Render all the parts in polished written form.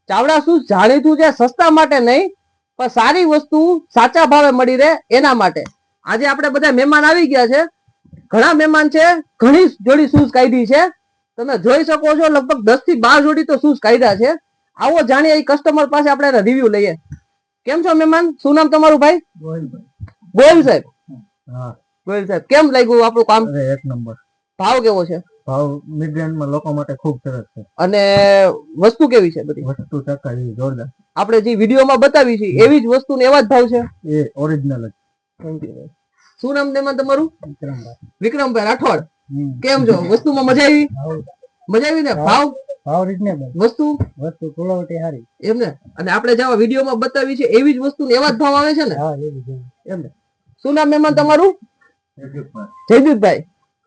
Chavda shoes જાણીતું છે સસ્તા માટે નહીં, પણ સારી વસ્તુ સાચા ભાવે મળી રહે એના માટે. આજે આપણે બધા મહેમાન આવી ગયા છે, ઘણા મહેમાન છે, ઘણી જોડી શૂઝ કાઢી છે. તમે જોઈ શકો છો લગભગ 10 થી 12 જોડી તો શૂઝ કાઢ્યા છે. આવો જાણીએ એ કસ્ટમર પાસે આપણે રિવ્યુ લઈએ. કેમ છો મહેમાન? શું નામ તમારું ભાઈ? ગોયલ સાહેબ. ગોયલ સાહેબ, કેમ લાગ્યું આપણું કામ? એક નંબર. ભાવ કેવો છે? ભાવ મિડ રેન્જ માં લોકો માટે ખૂબ સરસ છે. અને વસ્તુ કેવી છે? બધી વસ્તુ ટકા જોરદાર. આપણે જે વિડીયોમાં બતાવી છે એવી જ વસ્તુ ને એવા જ ભાવ છે? એ ઓરિજિનલ જ. શું નામ મહેમાન તમારું? વિક્રમભાઈ. વિક્રમભાઈ રાઠોડ. કેમ છો? વસ્તુમાં મજા આવી? મજા આવી ને? ભાવ રીઝનેબલ. વસ્તુ ક્વોલિટી સારી એમ ને? અને આપણે જેવા વિડીયોમાં બતાવી છે એવી જ વસ્તુ ને એવા જ ભાવ આવે છે ને? એમ ને? શું નામ મહેમાન તમારું? જયદીપભાઈ.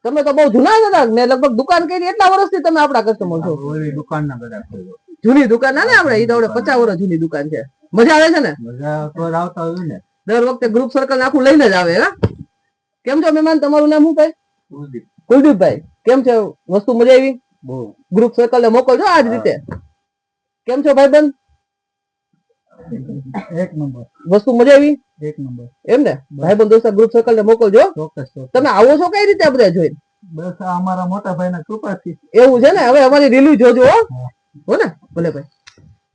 તમે તો બહુ જૂના હતા. મેં લગભગ દુકાન કરી એટલા વર્ષથી તમે આપણા કસ્ટમર છો. દુકાનના બધા જૂની દુકાન ના ને આપણે, એ તો આપણે 50 વર્ષ જૂની દુકાન છે. મજા આવે છે ને? મજા તો આવતા હોય ને. દર વખતે ગ્રુપ સર્કલ આખું લઈને જ આવે. હા, કેમ છો મહેમાન? તમારું નામ શું ભાઈ? કુલદીપભાઈ. કેમ છે? વસ્તુ મજા આવી? બહુ. ગ્રુપ સર્કલ ને મોકલજો આ જ રીતે. કેમ છો ભાઈબંધ? એક નંબર. વસ્તુ મજા આવી? એક નંબર. એમ ને? ભાઈબંધ દોસ્ત ગ્રુપ સર્કલ ને મોકલજો. ચોક્કસ. તમે આવો છો કઈ રીતે બધા જોઈ? બસ આ અમારા મોટા ભાઈ ના કૃપાથી. એવું છે ને? હવે અમારી રીલું જોજો હો ને. ભલે ભાઈ.